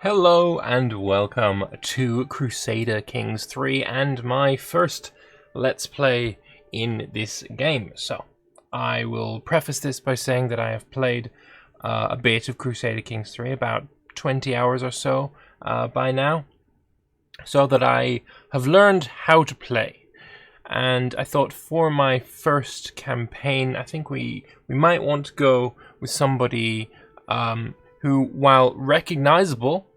Hello and welcome to Crusader Kings 3 and my first Let's Play in this game. So, I will preface this by saying that I have played a bit of Crusader Kings 3, about 20 hours or so by now, so that I have learned how to play. And I thought for my first campaign, I think we might want to go with somebody who, while recognizable,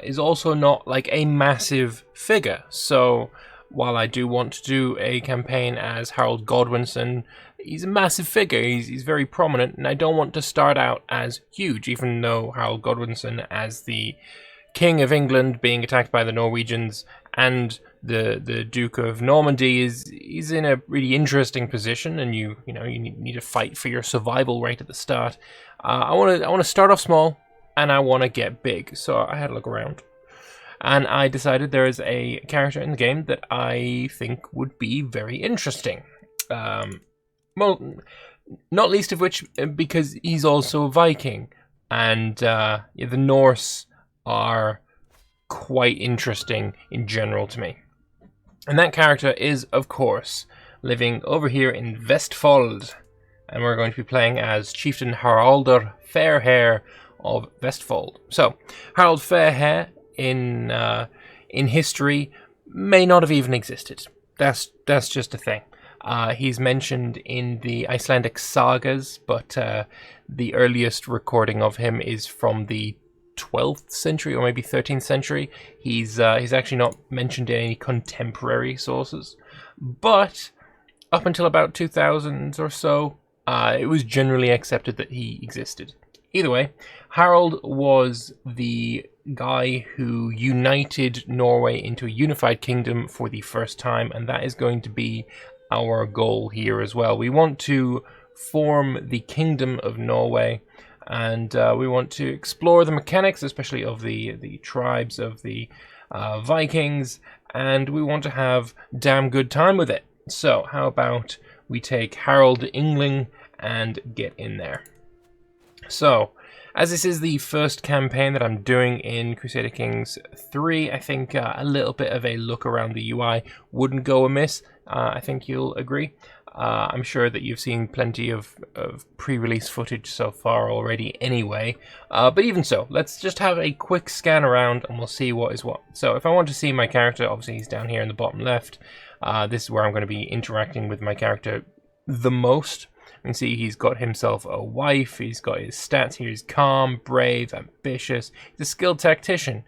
is also not like a massive figure. So while I do want to do a campaign as Harold Godwinson, he's a massive figure, he's very prominent, and I don't want to start out as huge, even though Harold Godwinson, as the King of England being attacked by the Norwegians and the Duke of Normandy is in a really interesting position, and you need to fight for your survival right at the start. I want to start off small, and I want to get big. So I had a look around, and I decided there is a character in the game that I think would be very interesting. Well, not least of which because he's also a Viking, and the Norse are quite interesting in general to me. And that character is, of course, living over here in Vestfold, and we're going to be playing as Chieftain Harald Fairhair of Vestfold. So, Harald Fairhair in history may not have even existed. That's just a thing. He's mentioned in the Icelandic sagas, but the earliest recording of him is from the 12th century or maybe 13th century. He's actually not mentioned in any contemporary sources, but up until about 2000 or so, it was generally accepted that he existed. Either way, Harald was the guy who united Norway into a unified kingdom for the first time, and that is going to be our goal here as well. We want to form the Kingdom of Norway, and we want to explore the mechanics, especially of the tribes of the Vikings, and we want to have damn good time with it. So how about we take Harald Yngling and get in there. So, as this is the first campaign that I'm doing in Crusader Kings 3, I think a little bit of a look around the UI wouldn't go amiss. I think you'll agree. I'm sure that you've seen plenty of pre-release footage so far already anyway. But even so, let's just have a quick scan around and we'll see what is what. So if I want to see my character, obviously he's down here in the bottom left. This is where I'm going to be interacting with my character the most. You can see he's got himself a wife, he's got his stats here, he's calm, brave, ambitious, he's a skilled tactician.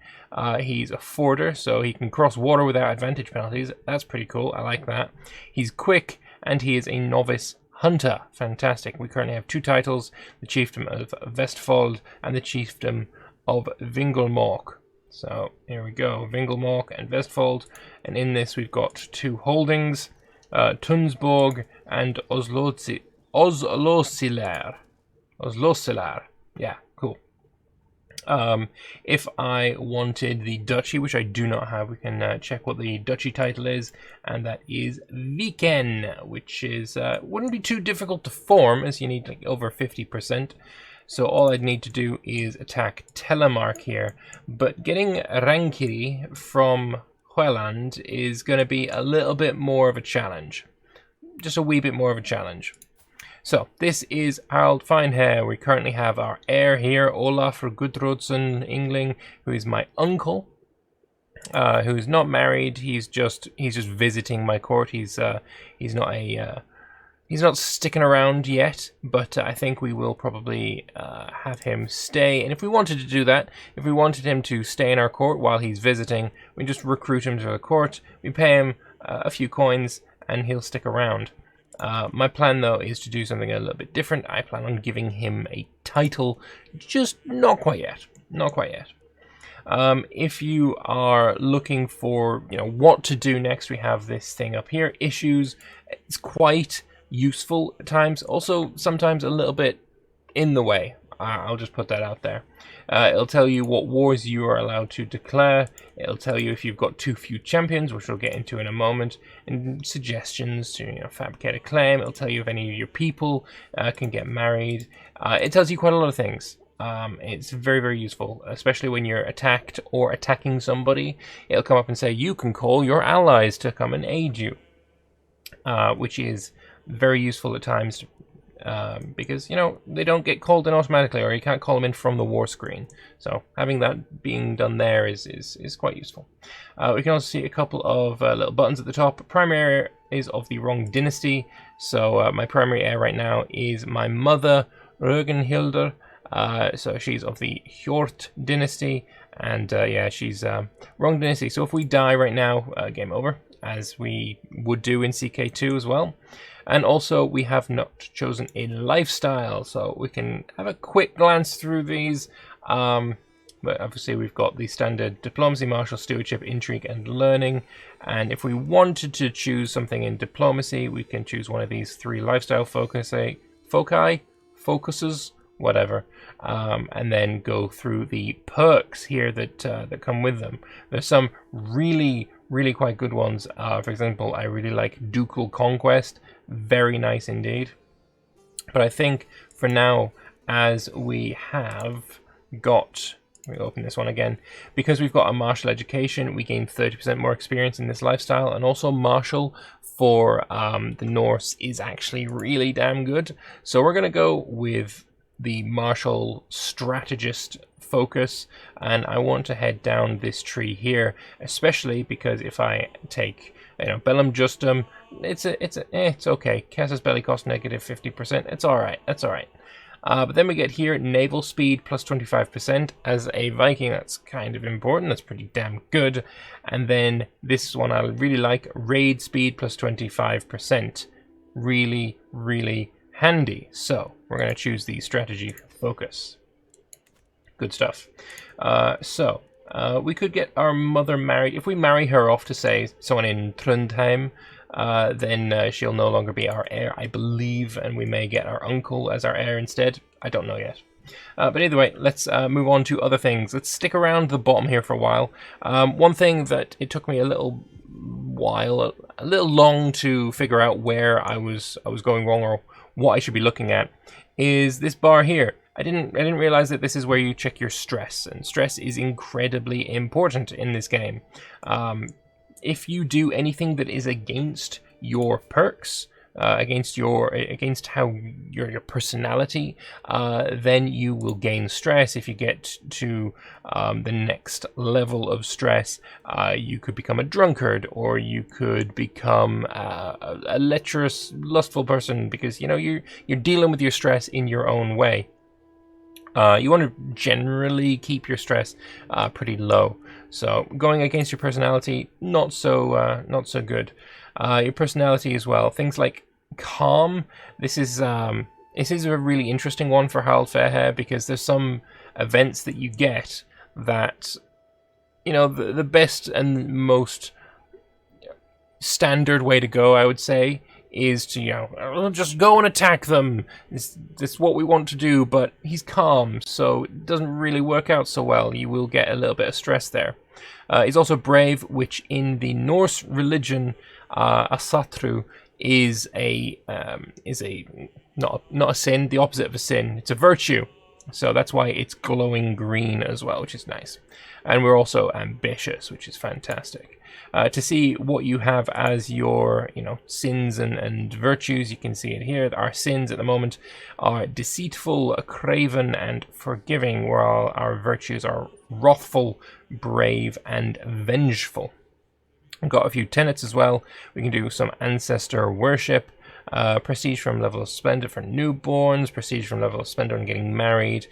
He's a forder, so he can cross water without advantage penalties. That's pretty cool, I like that. He's quick, and he is a novice hunter. Fantastic. We currently have two titles, the Chieftain of Vestfold and the Chieftain of Vingelmork. So here we go, Vingelmork and Vestfold, and in this we've got two holdings, Tunsborg and Oslosilar. Yeah, cool. If I wanted the duchy, which I do not have, we can check what the duchy title is, and that is Viken, which is wouldn't be too difficult to form, as you need like over 50%. So all I'd need to do is attack Telemark here, but getting Rankiri from Hueland is going to be a little bit more of a challenge. Just a wee bit more of a challenge. So, this is Harald Fairhair. We currently have our heir here, Olaf Gudronsson Yngling, who is my uncle, who is not married. He's just visiting my court. He's not sticking around yet, but I think we will probably have him stay. And if we wanted to do that, if we wanted him to stay in our court while he's visiting, we just recruit him to the court. We pay him a few coins, and he'll stick around. My plan, though, is to do something a little bit different. I plan on giving him a title, just not quite yet. Not quite yet. If you are looking for, what to do next, we have this thing up here, issues. It's quite useful at times. Also, sometimes a little bit in the way. I'll just put that out there. It'll tell you what wars you are allowed to declare. It'll tell you if you've got too few champions, which we'll get into in a moment, and suggestions to fabricate a claim. It'll tell you if any of your people can get married. It tells you quite a lot of things. It's very, very useful, especially when you're attacked or attacking somebody. It'll come up and say, you can call your allies to come and aid you, which is very useful at times because, you know, they don't get called in automatically, or you can't call them in from the war screen. So having that being done there is quite useful. We can also see a couple of little buttons at the top. Primary heir is of the wrong dynasty, so my primary heir right now is my mother, Rögenhildur. So she's of the Hjort dynasty, and yeah, she's wrong dynasty. So if we die right now, game over, as we would do in CK2 as well. And also we have not chosen a lifestyle, so we can have a quick glance through these. But obviously we've got the standard diplomacy, martial, stewardship, intrigue, and learning. And if we wanted to choose something in diplomacy, we can choose one of these 3 lifestyle focuses, whatever, and then go through the perks here that come with them. There's some really quite good ones. For example, I really like Ducal Conquest, very nice indeed. But I think for now, as we have got, let me open this one again, because we've got a martial education, we gain 30% more experience in this lifestyle, and also martial for the Norse is actually really damn good. So we're going to go with the martial strategist focus, and I want to head down this tree here, especially because if I take, you know, Bellum Justum, it's okay. Casus Belli cost negative 50%. It's all right. That's all right. But then we get here naval speed plus 25%. As a Viking, that's kind of important. That's pretty damn good. And then this one I really like, raid speed plus 25%. Really handy. So we're going to choose the strategy focus. Good stuff. So we could get our mother married. If we marry her off to, say, someone in Trondheim, then she'll no longer be our heir, I believe, and we may get our uncle as our heir instead. I don't know yet. But either way, let's move on to other things. Let's stick around the bottom here for a while. One thing that it took me a little long to figure out where I was going wrong, or what I should be looking at, is this bar here. I didn't realize that this is where you check your stress, and stress is incredibly important in this game. If you do anything that is against your perks, against how your personality, then you will gain stress. If you get to the next level of stress, you could become a drunkard, or you could become a lecherous, lustful person, because, you know, you're dealing with your stress in your own way. You want to generally keep your stress pretty low. So going against your personality, not so good. Your personality as well. Things like calm. This is a really interesting one for Harald Fairhair, because there's some events that you get that, you know, the best and most standard way to go, I would say, is to, you know, just go and attack them. That's what we want to do, but he's calm, so it doesn't really work out so well. You will get a little bit of stress there. He's also brave, which in the Norse religion, asatru, is not a sin, the opposite of a sin. It's a virtue. So that's why it's glowing green as well, which is nice. And we're also ambitious, which is fantastic. To see what you have as your, you know, sins and virtues, you can see it here. Our sins at the moment are deceitful, craven, and forgiving, while our virtues are wrathful, brave, and vengeful. We've got a few tenets as well. We can do some ancestor worship, prestige from level of splendor for newborns, prestige from level of splendor and getting married,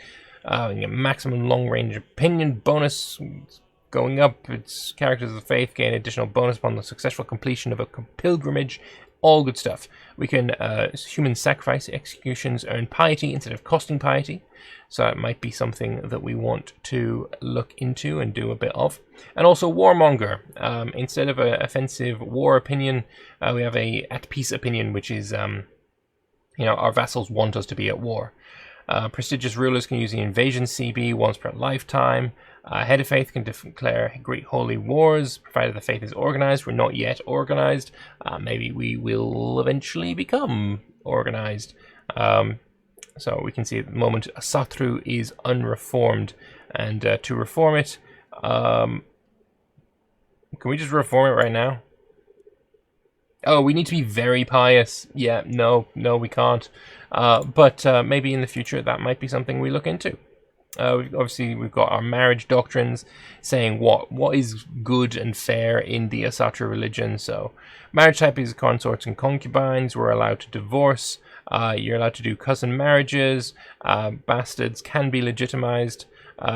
maximum long range opinion bonus going up. It's characters of the faith gain additional bonus upon the successful completion of a pilgrimage. All good stuff. We can human sacrifice executions earn piety instead of costing piety, so it might be something that we want to look into and do a bit of. And also warmonger. Instead of an offensive war opinion, we have a at peace opinion, which is, you know, our vassals want us to be at war. Prestigious rulers can use the invasion CB once per lifetime. Head of faith can declare great holy wars, provided the faith is organized. We're not yet organized. Maybe we will eventually become organized. So we can see at the moment Satru is unreformed, and to reform it, can we just reform it right now? Oh, we need to be very pious. Yeah, no, we can't. But maybe in the future that might be something we look into. Obviously, we've got our marriage doctrines saying what is good and fair in the Asatru religion. So, marriage type is consorts and concubines. We're allowed to divorce. You're allowed to do cousin marriages. Bastards can be legitimized.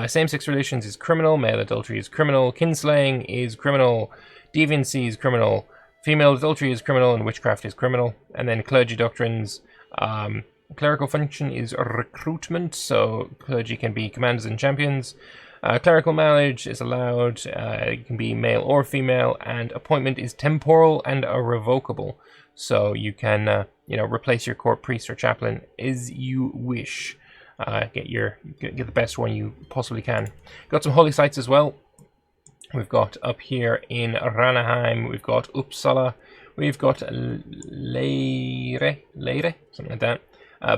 Same-sex relations is criminal. Male adultery is criminal. Kinslaying is criminal. Deviancy is criminal. Female adultery is criminal, and witchcraft is criminal. And then clergy doctrines. Clerical function is recruitment, so clergy can be commanders and champions. Clerical marriage is allowed, it can be male or female, and appointment is temporal and irrevocable. So you can, replace your court priest or chaplain as you wish. Get the best one you possibly can. Got some holy sites as well. We've got up here in Ranaheim, we've got Uppsala, we've got Leire, something like that.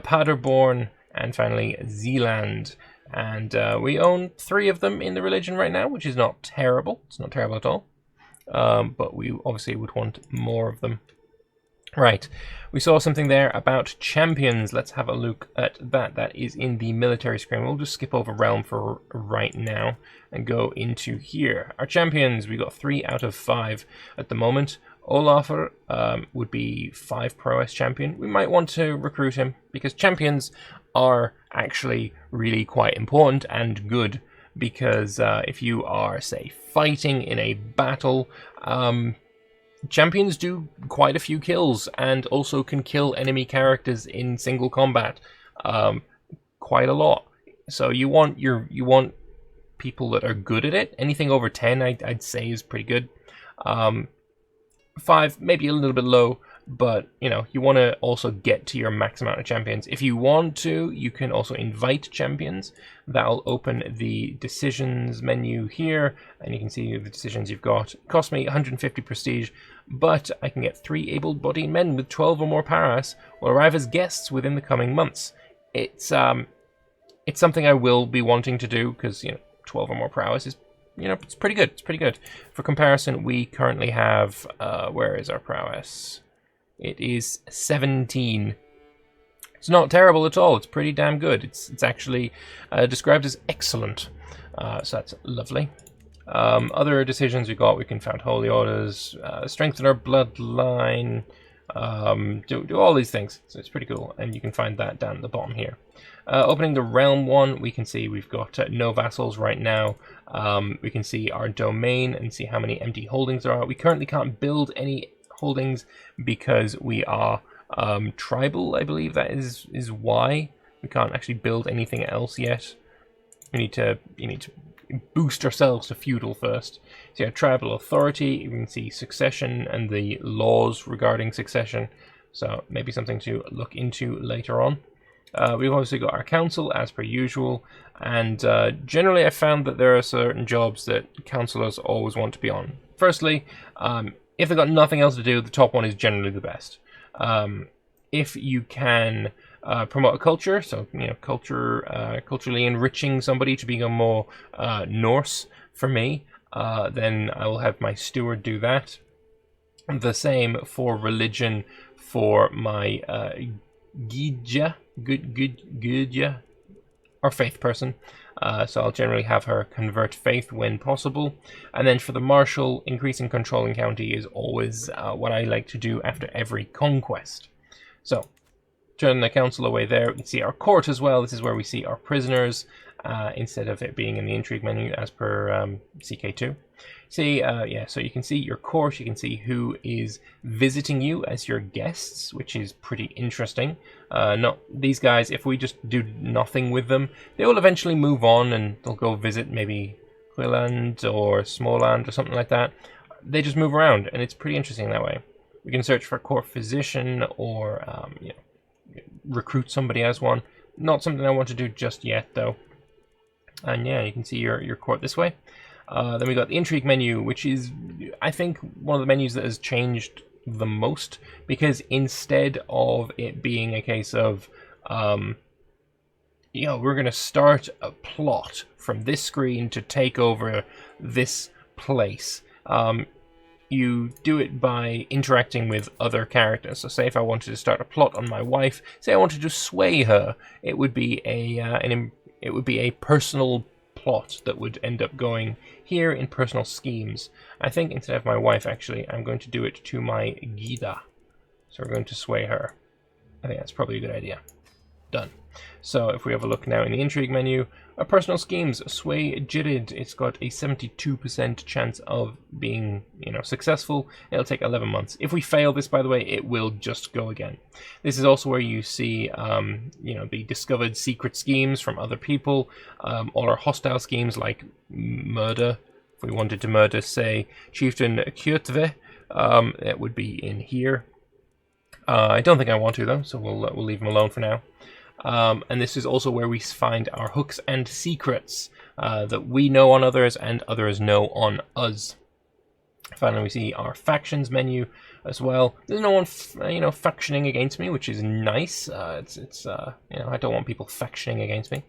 Paderborn, and finally Zealand. And we own 3 of them in the religion right now, which is not terrible. It's not terrible at all. But we obviously would want more of them. Right, we saw something there about champions. Let's have a look at that. That is in the military screen. We'll just skip over realm for right now and go into here. Our champions, we got 3 out of 5 at the moment. Olafur would be 5 prowess champion. We might want to recruit him because champions are actually really quite important and good, because if you are, say, fighting in a battle, champions do quite a few kills and also can kill enemy characters in single combat quite a lot. So you want people that are good at it. Anything over 10 I'd say is pretty good. 5, maybe a little bit low, but you want to also get to your max amount of champions. If you want to, you can also invite champions. That'll open the decisions menu here, and you can see the decisions you've got. It cost me 150 prestige, but I can get 3 able-bodied men with 12 or more prowess will arrive as guests within the coming months. It's something I will be wanting to do because 12 or more prowess is it's pretty good. It's pretty good. For comparison, we currently have, where is our prowess? It is 17. It's not terrible at all. It's pretty damn good. It's actually described as excellent. So that's lovely. Other decisions we got, we can found holy orders, strengthen our bloodline, do all these things. So it's pretty cool, and you can find that down at the bottom here. Opening the realm one, we can see we've got no vassals right now. We can see our domain and see how many empty holdings there are. We currently can't build any holdings because we are tribal. I believe that is why we can't actually build anything else yet. You need to boost ourselves to feudal first. So you have tribal authority. You can see succession and the laws regarding succession. So maybe something to look into later on. We've obviously got our council as per usual, and generally I found that there are certain jobs that councillors always want to be on. Firstly, if they've got nothing else to do, the top one is generally the best. If you can promote a culture, so culturally enriching somebody to become more Norse for me, then I will have my steward do that. The same for religion for my Gidja, or faith person. So I'll generally have her convert faith when possible. And then for the marshal, increasing control in county is always what I like to do after every conquest. So turn the council away there. We can see our court as well. This is where we see our prisoners instead of it being in the intrigue menu as per CK2. See, so you can see your court, you can see who is visiting you as your guests, which is pretty interesting. Not these guys, if we just do nothing with them, they will eventually move on and they'll go visit maybe Quilland or Småland or something like that. They just move around, and it's pretty interesting that way. We can search for a court physician or recruit somebody as one. Not something I want to do just yet, though. And yeah, you can see your court this way. Then we got the intrigue menu, which is, I think, one of the menus that has changed the most, because instead of it being a case of we're going to start a plot from this screen to take over this place. You do it by interacting with other characters. So say if I wanted to start a plot on my wife, say I wanted to sway her, it would be a personal plot that would end up going here in personal schemes. I think instead of my wife, actually, I'm going to do it to my Gida. So we're going to sway her. I think that's probably a good idea. Done. So if we have a look now in the intrigue menu, our personal schemes, sway Jirid, it's got a 72% chance of being, successful. It'll take 11 months. If we fail this, by the way, it will just go again. This is also where you see, the discovered secret schemes from other people, all our hostile schemes like murder. If we wanted to murder, say, Chieftain Kjotve, it would be in here. I don't think I want to, though, so we'll leave him alone for now. And this is also where we find our hooks and secrets that we know on others and others know on us. Finally, we see our factions menu as well. There's no one, factioning against me, which is nice. I don't want people factioning against me.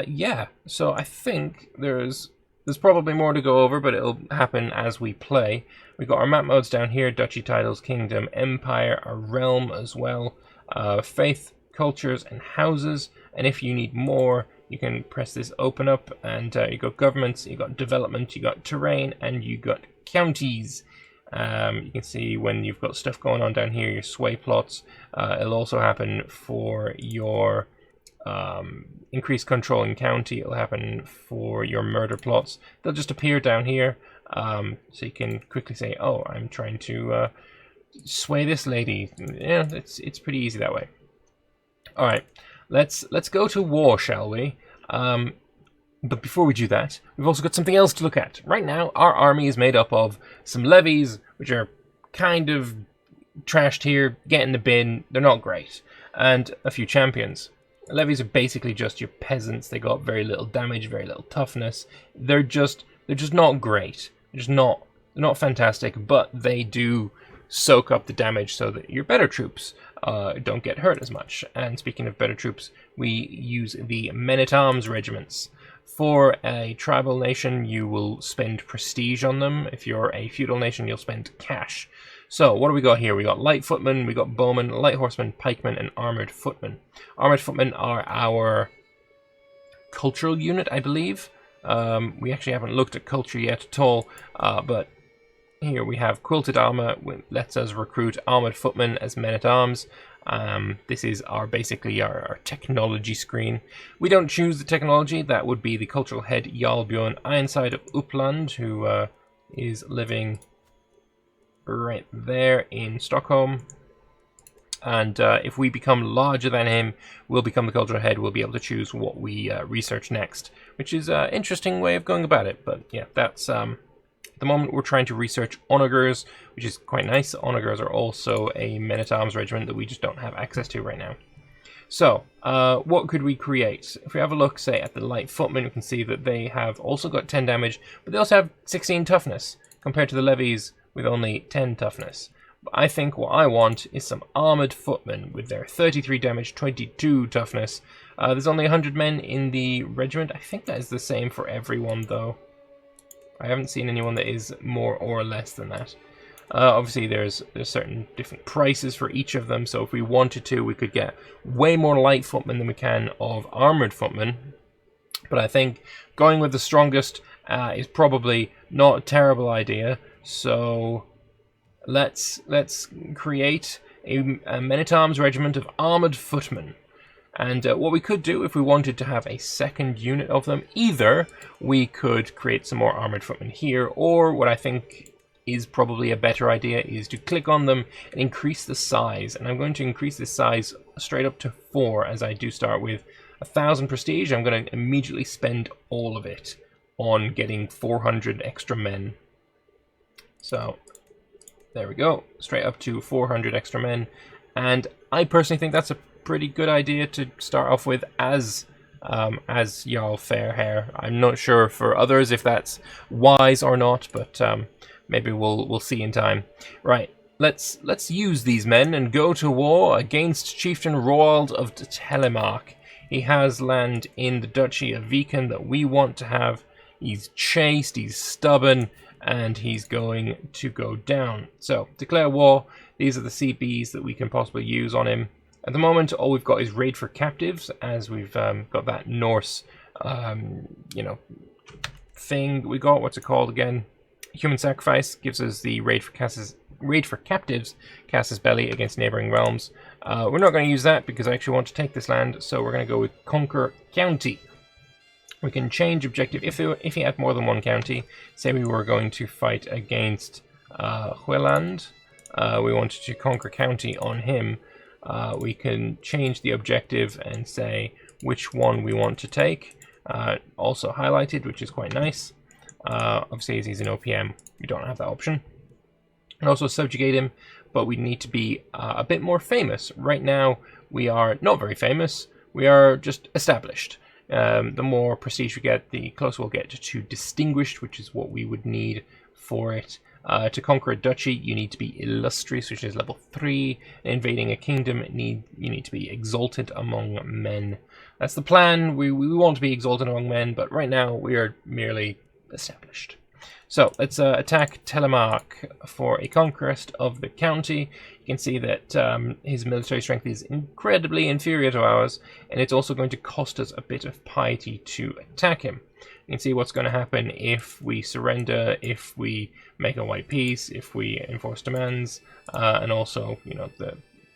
Yeah, so I think there's probably more to go over, but it'll happen as we play. We've got our map modes down here: duchy, titles, kingdom, empire, our realm as well. Faith, cultures, and houses. And if you need more, you can press this open up, and you got governments, you got development, you got terrain, and you got counties. You can see when you've got stuff going on down here, your sway plots. It'll also happen for your increased control in county. It'll happen for your murder plots. They'll just appear down here, so you can quickly say, oh, I'm trying to sway this lady. Yeah, it's pretty easy that way. All right, let's go to war, shall we? But before we do that, we've also got something else to look at. Right now, our army is made up of some levies, which are kind of trashed here, get in the bin, they're not great, and a few champions. Levies are basically just your peasants. They got very little damage, very little toughness. They're just not great. They're not fantastic, but they do soak up the damage so that your better troops don't get hurt as much. And speaking of better troops, we use the men-at-arms regiments. For a tribal nation, you will spend prestige on them. If you're a feudal nation, you'll spend cash. So what do we got here? We got light footmen, we got bowmen, light horsemen, pikemen, and armored footmen. Armored footmen are our cultural unit, I believe. We actually haven't looked at culture yet at all, but here we have quilted armor, which lets us recruit armored footmen as men-at-arms. This is basically our technology screen. We don't choose the technology. That would be the cultural head Jarl Bjorn Ironside of Uppland, who is living right there in Stockholm. And if we become larger than him, we'll become the cultural head. We'll be able to choose what we research next, which is an interesting way of going about it. But yeah, that's at the moment we're trying to research onagers, which is quite nice. Onagers are also a men-at-arms regiment that we just don't have access to right now. So what could we create? If we have a look, say, at the light footmen, we can see that they have also got 10 damage, but they also have 16 toughness compared to the levies with only 10 toughness. I think what I want is some armored footmen with their 33 damage, 22 toughness. There's only 100 men in the regiment. I think that is the same for everyone, though. I haven't seen anyone that is more or less than that. Obviously, there's certain different prices for each of them, so if we wanted to, we could get way more light footmen than we can of armored footmen. But I think going with the strongest is probably not a terrible idea. So let's create a men-at-arms regiment of armored footmen. And what we could do if we wanted to have a second unit of them, either we could create some more armored footmen here, or what I think is probably a better idea is to click on them and increase the size. And I'm going to increase this size straight up to 4, as I do start with 1,000 prestige. I'm going to immediately spend all of it on getting 400 extra men. So there we go, straight up to 400 extra men. And I personally think that's a pretty good idea to start off with as Jarl Fairhair. I'm not sure for others if that's wise or not, but maybe we'll see in time. Right, let's use these men and go to war against Chieftain Roald of Telemark. He has land in the Duchy of Viken that we want to have. He's chaste, he's stubborn, and he's going to go down. So, declare war. These are the CBs that we can possibly use on him. At the moment, all we've got is raid for captives, as we've got that Norse, thing we got. What's it called again? Human sacrifice gives us the raid for captives, Casus Belli against neighboring realms. We're not going to use that because I actually want to take this land, so we're going to go with Conquer County. We can change objective if he had more than one county. Say we were going to fight against Hueland. We wanted to conquer county on him. We can change the objective and say which one we want to take. Also highlighted, which is quite nice. Obviously, as he's an OPM, we don't have that option. And also subjugate him, but we need to be a bit more famous. Right now, we are not very famous. We are just established. The more prestige we get, the closer we'll get to distinguished, which is what we would need for it. To conquer a duchy, you need to be illustrious, which is level 3. Invading a kingdom, you need to be exalted among men. That's the plan. We want to be exalted among men, but right now we are merely established. So let's attack Telemark for a conquest of the county. You can see that his military strength is incredibly inferior to ours, and it's also going to cost us a bit of piety to attack him. You can see what's going to happen if we surrender, if we make a white peace, if we enforce demands, and also,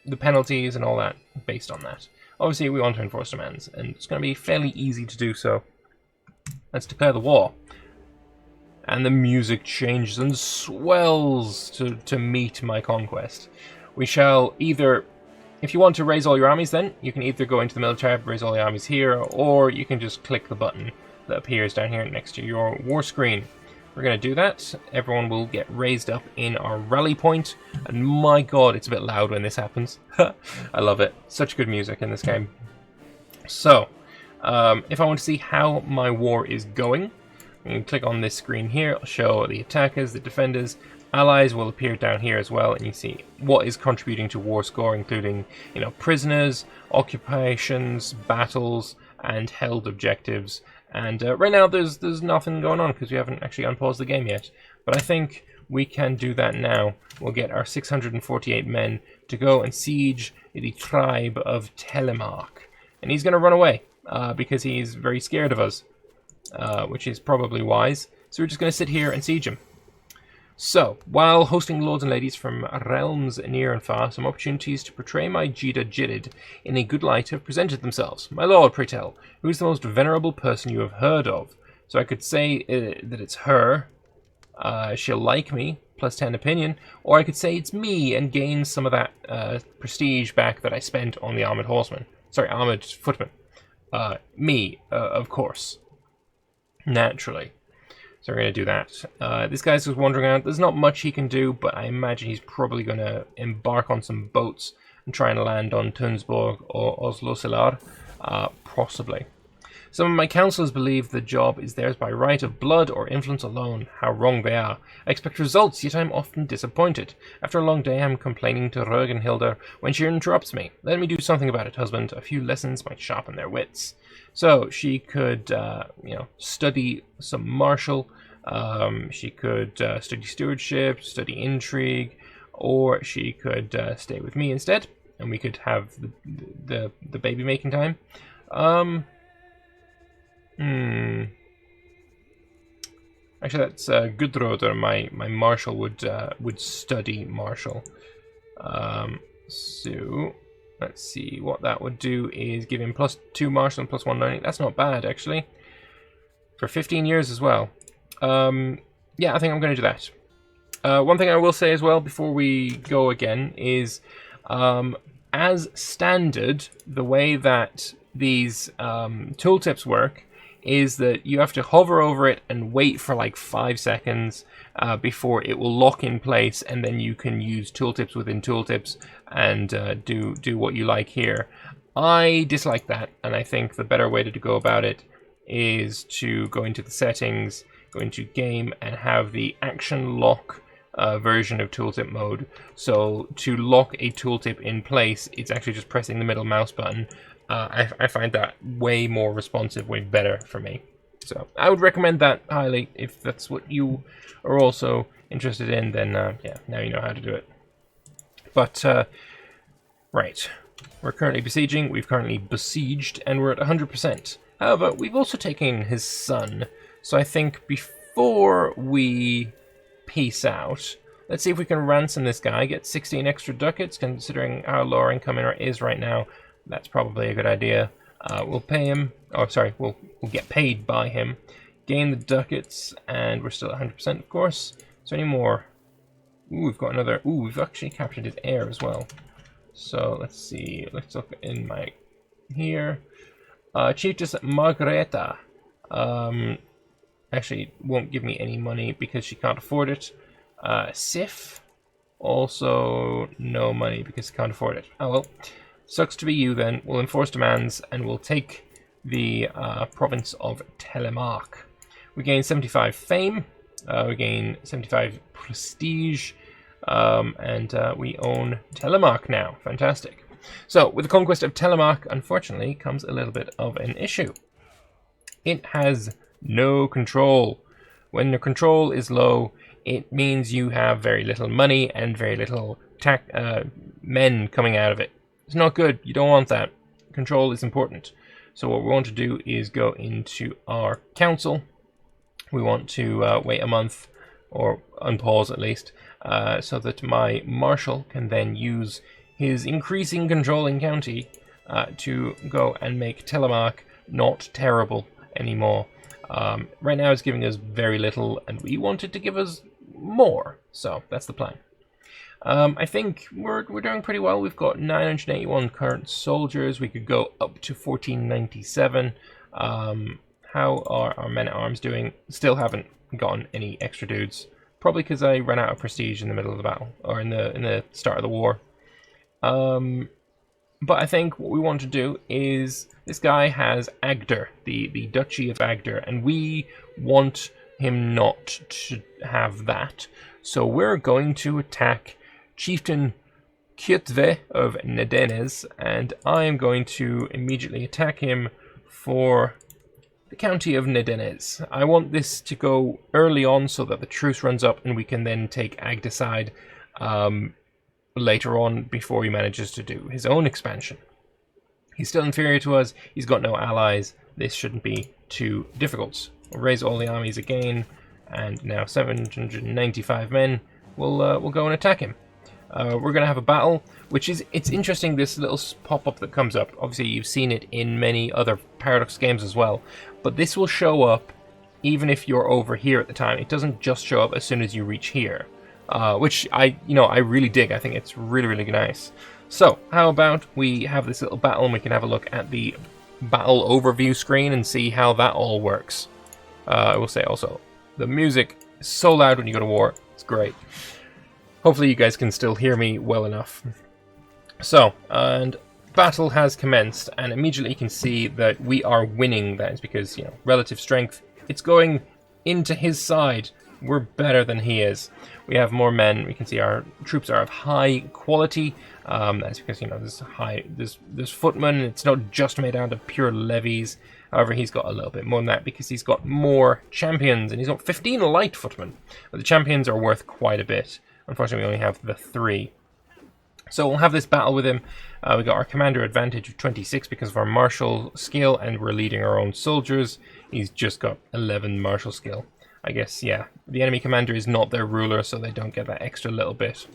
the penalties and all that based on that. Obviously, we want to enforce demands, and it's going to be fairly easy to do so. Let's declare the war. And the music changes and swells to meet my conquest. We shall either, if you want to raise all your armies, then you can either go into the military tab, raise all the armies here, or you can just click the button that appears down here next to your war screen. We're going to do that. Everyone will get raised up in our rally point, and my god, it's a bit loud when this happens. I love it. Such good music in this game. So, if I want to see how my war is going, you can click on this screen here. It'll show the attackers, the defenders. Allies will appear down here as well, and you see what is contributing to war score, including, prisoners, occupations, battles, and held objectives. And right now there's nothing going on because we haven't actually unpaused the game yet. But I think we can do that now. We'll get our 648 men to go and siege the tribe of Telemark. And he's going to run away because he's very scared of us. Which is probably wise. So we're just going to sit here and siege him. So, while hosting lords and ladies from realms near and far, some opportunities to portray my Jida Jirid in a good light have presented themselves. My lord, pray tell, who is the most venerable person you have heard of? So I could say that it's her. She'll like me, plus 10 opinion. Or I could say it's me and gain some of that prestige back that I spent on the armored horseman. Sorry, armored footman. Me, of course. Naturally. So we're going to do that. This guy's just wandering around. There's not much he can do, but I imagine he's probably going to embark on some boats and try and land on Tunsborg or Oslo Solar. Possibly. Some of my councillors believe the job is theirs by right of blood or influence alone. How wrong they are. I expect results, yet I'm often disappointed. After a long day, I'm complaining to Rögenhilda when she interrupts me. Let me do something about it, husband. A few lessons might sharpen their wits. So she could, study some martial. She could study stewardship, study intrigue, or she could stay with me instead, and we could have the baby making time. Actually, that's Gudroder. My marshal would study martial. So let's see, what that would do is give him +2 martial and +1 learning. That's not bad, actually. For 15 years as well. Yeah, I think I'm going to do that. One thing I will say as well before we go again is, as standard, the way that these tooltips work is that you have to hover over it and wait for like 5 seconds before it will lock in place, and then you can use tooltips within tooltips and do what you like here. I dislike that, and I think the better way to go about it is to go into the settings, go into game, and have the action lock version of tooltip mode. So to lock a tooltip in place, it's actually just pressing the middle mouse button. I find that way more responsive, way better for me. So I would recommend that highly. If that's what you are also interested in, then yeah, now you know how to do it. But right, we're currently besieging, we've currently besieged, and we're at 100%. However, we've also taken his son, so I think before we peace out, let's see if we can ransom this guy, get 16 extra ducats, considering how low our income is right now. That's probably a good idea. We'll pay him, oh sorry, we'll get paid by him, gain the ducats, and we're still at 100% of course. Is there any more? Ooh, we've got another, ooh, we've actually captured his heir as well. So let's see, let's look in my, here. Chiefess Margareta, actually won't give me any money because she can't afford it. Sif, also no money because she can't afford it. Oh well, sucks to be you then. We'll enforce demands and we'll take the province of Telemark. We gain 75 fame, we gain 75 prestige, and we own Telemark now. Fantastic. So, with the conquest of Telemark, unfortunately, comes a little bit of an issue. It has no control. When the control is low, it means you have very little money and very little men coming out of it. It's not good. You don't want that. Control is important. So what we want to do is go into our council. We want to wait a month, or unpause at least, so that my marshal can then use his increasing control in county to go and make Telemark not terrible anymore. Right now it's giving us very little, and we wanted to give us more, so that's the plan. I think we're doing pretty well. We've got 981 current soldiers. We could go up to 1497. How are our men-at-arms doing? Still haven't gotten any extra dudes. Probably because I ran out of prestige in the middle of the battle, or in the start of the war. But I think what we want to do is, this guy has Agder, the Duchy of Agder, and we want him not to have that. So we're going to attack Chieftain Kjotve of Nedenes, and I am going to immediately attack him for the county of Nedenes. I want this to go early on so that the truce runs up and we can then take Agdaside later on before he manages to do his own expansion. He's still inferior to us, he's got no allies, this shouldn't be too difficult. We'll raise all the armies again, and now 795 men will go and attack him. We're going to have a battle, which is, it's interesting, this little pop-up that comes up. Obviously you've seen it in many other Paradox games as well, but this will show up even if you're over here at the time. It doesn't just show up as soon as you reach here, which I really dig. I think it's really, really nice. So how about we have this little battle and we can have a look at the battle overview screen and see how that all works. I will say also, the music is so loud when you go to war, it's great. Hopefully you guys can still hear me well enough. So, and battle has commenced, and immediately you can see that we are winning. That is because, relative strength, it's going into his side. We're better than he is. We have more men. We can see our troops are of high quality. That's because, there's footmen. It's not just made out of pure levies. However, he's got a little bit more than that because he's got more champions, and he's got 15 light footmen. But the champions are worth quite a bit. Unfortunately, we only have the 3. So we'll have this battle with him. We got our commander advantage of 26 because of our martial skill, and we're leading our own soldiers. He's just got 11 martial skill. I guess, yeah, the enemy commander is not their ruler, so they don't get that extra little bit.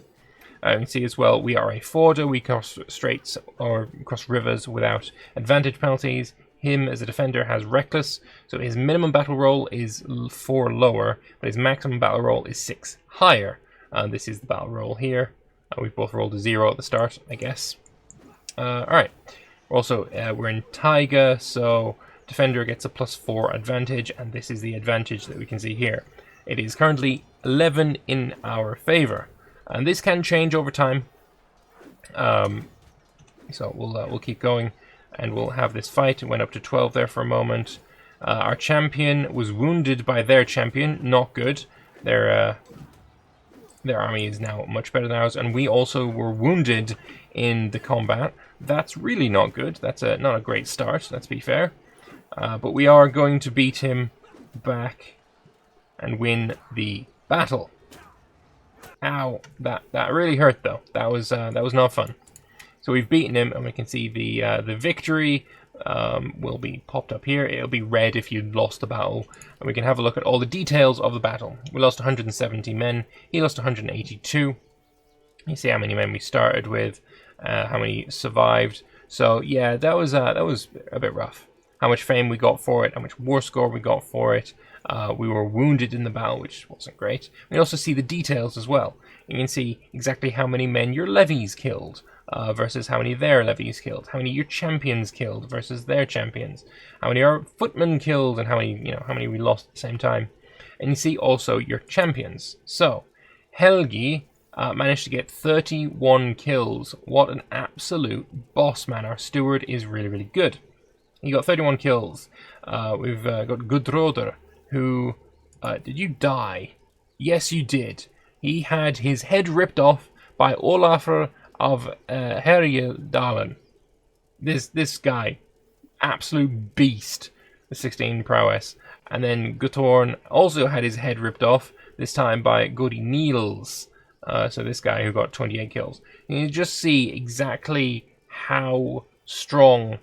You can see as well, we are a forder. We cross straits or cross rivers without advantage penalties. Him as a defender has reckless, so his minimum battle roll is 4 lower, but his maximum battle roll is 6 higher. This is the battle roll here. We've both rolled a 0 at the start, I guess. Alright. Also, we're in Taiga, so defender gets a +4 advantage, and this is the advantage that we can see here. It is currently 11 in our favor, and this can change over time. So we'll keep going, and we'll have this fight. It went up to 12 there for a moment. Our champion was wounded by their champion. Not good. They're Their army is now much better than ours, and we also were wounded in the combat. That's really not good. That's not a great start, let's be fair. But we are going to beat him back and win the battle. Ow, that really hurt though. That was not fun. So we've beaten him, and we can see the victory will be popped up here. It'll be red if you lost the battle, and we can have a look at all the details of the battle. We lost 170 men. He lost 182. You see how many men we started with, how many survived. So yeah, that was a bit rough. How much fame we got for it, how much war score we got for it. We were wounded in the battle, which wasn't great. We also see the details as well. You can see exactly how many men your levies killed versus how many their levies killed. How many your champions killed versus their champions. How many our footmen killed and how many we lost at the same time. And you see also your champions. So Helgi managed to get 31 kills. What an absolute boss, man. Our steward is really, really good. He got 31 kills. We've got Gudroder, who... did you die? Yes, you did. He had his head ripped off by Olafur of Herjedalen. This guy. Absolute beast. The 16 prowess. And then Guttorm also had his head ripped off, this time by Gudi Niels. So this guy who got 28 kills. And you just see exactly how strong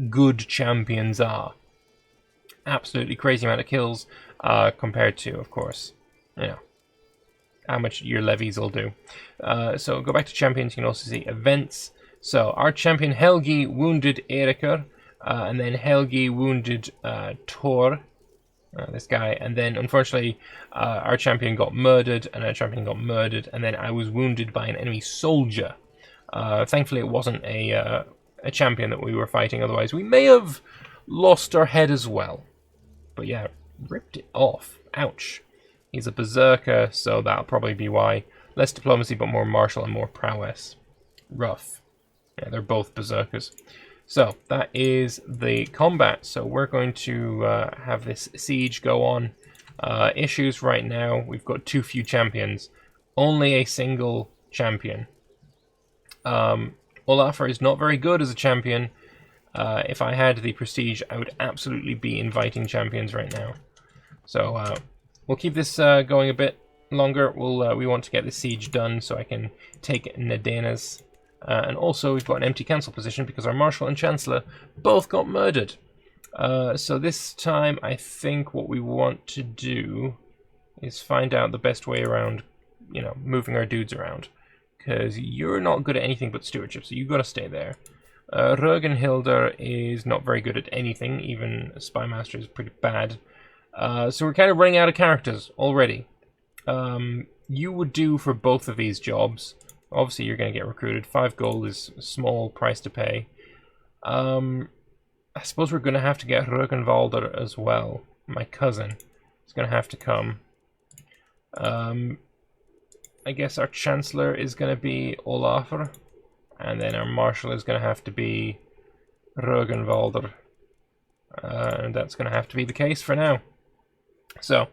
good champions are. Absolutely crazy amount of kills compared to, of course, how much your levies will do. So go back to champions. You can also see events. So our champion Helgi wounded Eirikr, and then Helgi wounded Thor, this guy, and then unfortunately our champion got murdered, and our champion got murdered, and then I was wounded by an enemy soldier. Thankfully it wasn't a champion that we were fighting, otherwise we may have lost our head as well. But yeah, ripped it off. Ouch. He's a berserker, so that'll probably be why. Less diplomacy, but more martial and more prowess. Rough. Yeah, they're both berserkers. So that is the combat. So we're going to have this siege go on. Issues right now, we've got too few champions. Only a single champion. Olafur is not very good as a champion. If I had the prestige, I would absolutely be inviting champions right now. So we'll keep this going a bit longer. We want to get the siege done so I can take Nadenas. And also we've got an empty council position because our Marshal and Chancellor both got murdered. So this time I think what we want to do is find out the best way around, moving our dudes around. Because you're not good at anything but stewardship, so you've got to stay there. Rögenhilder is not very good at anything, even Spymaster is pretty bad. So we're kind of running out of characters already. You would do for both of these jobs. Obviously you're going to get recruited. 5 gold is a small price to pay. I suppose we're going to have to get Rögenvalder as well. My cousin is going to have to come. I guess our Chancellor is going to be Olafur. And then our Marshal is going to have to be Rögenvalder. And that's going to have to be the case for now. So,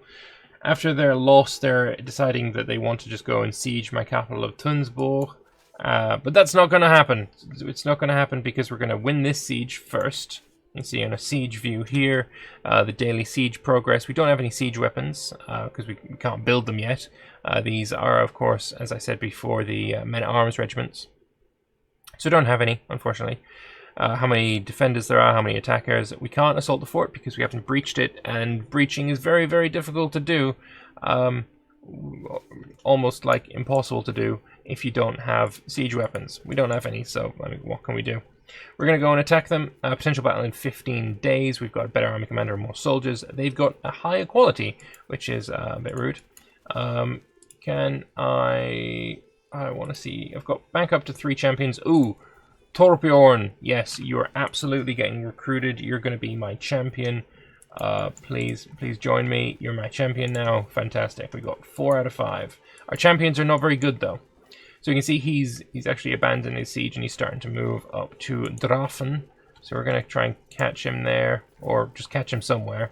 after their loss, they're deciding that they want to just go and siege my capital of Tunsborg. But that's not going to happen. It's not going to happen because we're going to win this siege first. You can see on a siege view here, the daily siege progress. We don't have any siege weapons because we can't build them yet. These are, of course, as I said before, the men-at-arms regiments. So don't have any, unfortunately. How many defenders there are, how many attackers. We can't assault the fort because we haven't breached it, and breaching is very, very difficult to do. Almost like impossible to do if you don't have siege weapons. We don't have any, so what can we do? We're going to go and attack them. Potential battle in 15 days. We've got a better army commander and more soldiers. They've got a higher quality, which is a bit rude. I want to see. I've got back up to 3 champions. Ooh, Torbjorn. Yes, you're absolutely getting recruited. You're going to be my champion. Please join me. You're my champion now. Fantastic. We got 4 out of 5. Our champions are not very good though. So you can see he's actually abandoned his siege and he's starting to move up to Drafen. So we're going to try and catch him there, or just catch him somewhere.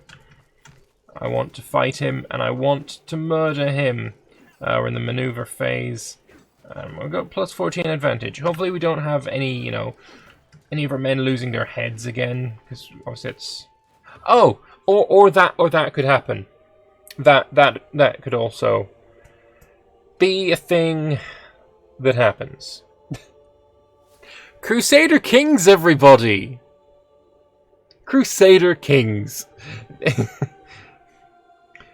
I want to fight him and I want to murder him. We're in the maneuver phase. We've got plus 14 advantage. Hopefully we don't have any, any of our men losing their heads again, because obviously it's... Oh! Or that could happen. That could also be a thing that happens. Crusader Kings, everybody! Crusader Kings.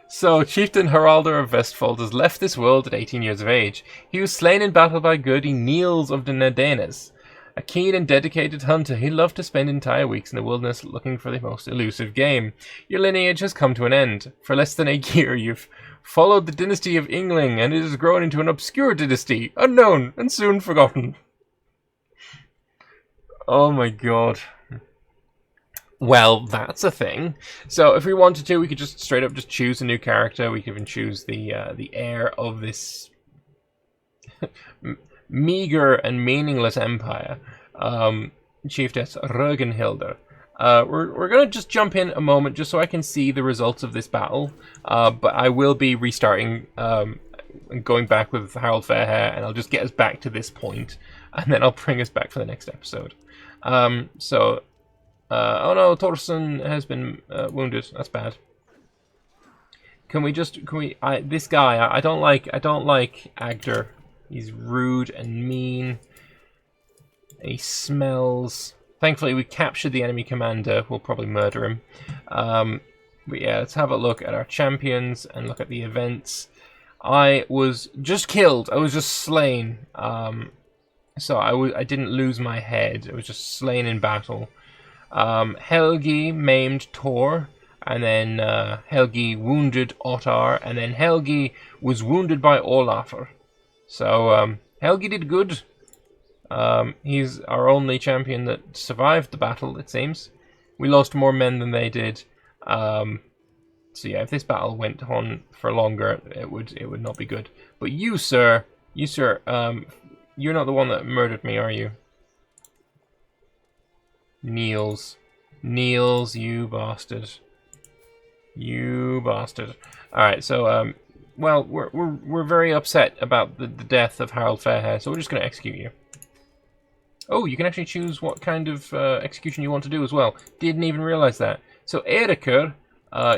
So, Chieftain Harald of Vestfold has left this world at 18 years of age. He was slain in battle by Gurdy Niels of the Nedanes. A keen and dedicated hunter, he loved to spend entire weeks in the wilderness looking for the most elusive game. Your lineage has come to an end. For less than a year, you've followed the dynasty of Yngling, and it has grown into an obscure dynasty, unknown and soon forgotten. Oh my god. Well, that's a thing. So if we wanted to, we could just straight up just choose a new character. We could even choose the heir of this meager and meaningless empire, Chiefess Rögenhilder. We're going to just jump in a moment just so I can see the results of this battle. But I will be restarting and going back with Harald Fairhair, and I'll just get us back to this point, and then I'll bring us back for the next episode. Oh no, Thorson has been wounded. That's bad. This guy, I don't like Agder. He's rude and mean. He smells. Thankfully, we captured the enemy commander. We'll probably murder him. But yeah, let's have a look at our champions and look at the events. I was just killed. I was just slain. So I didn't lose my head. I was just slain in battle. Helgi maimed Thor, and then Helgi wounded Ottar, and then Helgi was wounded by Olafur. So Helgi did good. He's our only champion that survived the battle, it seems. We lost more men than they did. So yeah, if this battle went on for longer, it would not be good. But you, sir, you're not the one that murdered me, are you? Niels, you bastard. You bastard. Alright, so, well, we're very upset about the death of Harald Fairhair, so we're just going to execute you. Oh, you can actually choose what kind of execution you want to do as well. Didn't even realize that. So, Eirikur,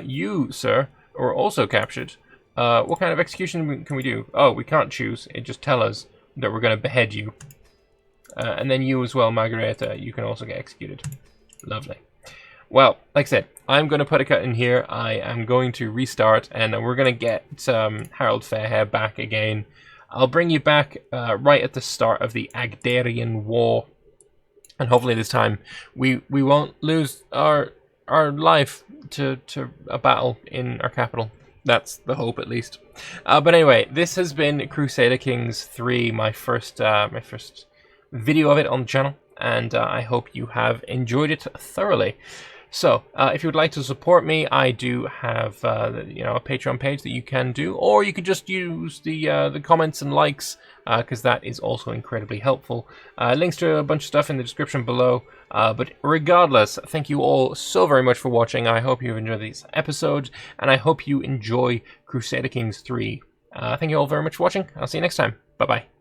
you, sir, are also captured. What kind of execution can we do? Oh, we can't choose. It just tells us that we're going to behead you. And then you as well, Margareta, you can also get executed. Lovely. Well, like I said, I'm going to put a cut in here. I am going to restart, and we're going to get Harald Fairhair back again. I'll bring you back right at the start of the Agderian War. And hopefully this time we won't lose our life to a battle in our capital. That's the hope, at least. But anyway, this has been Crusader Kings 3, my first video of it on the channel, and I hope you have enjoyed it thoroughly. So, if you would like to support me, I do have a Patreon page that you can do, or you could just use the comments and likes, because that is also incredibly helpful. Links to a bunch of stuff in the description below. But regardless, thank you all so very much for watching. I hope you've enjoyed these episodes, and I hope you enjoy Crusader Kings 3. Thank you all very much for watching. I'll see you next time. Bye bye.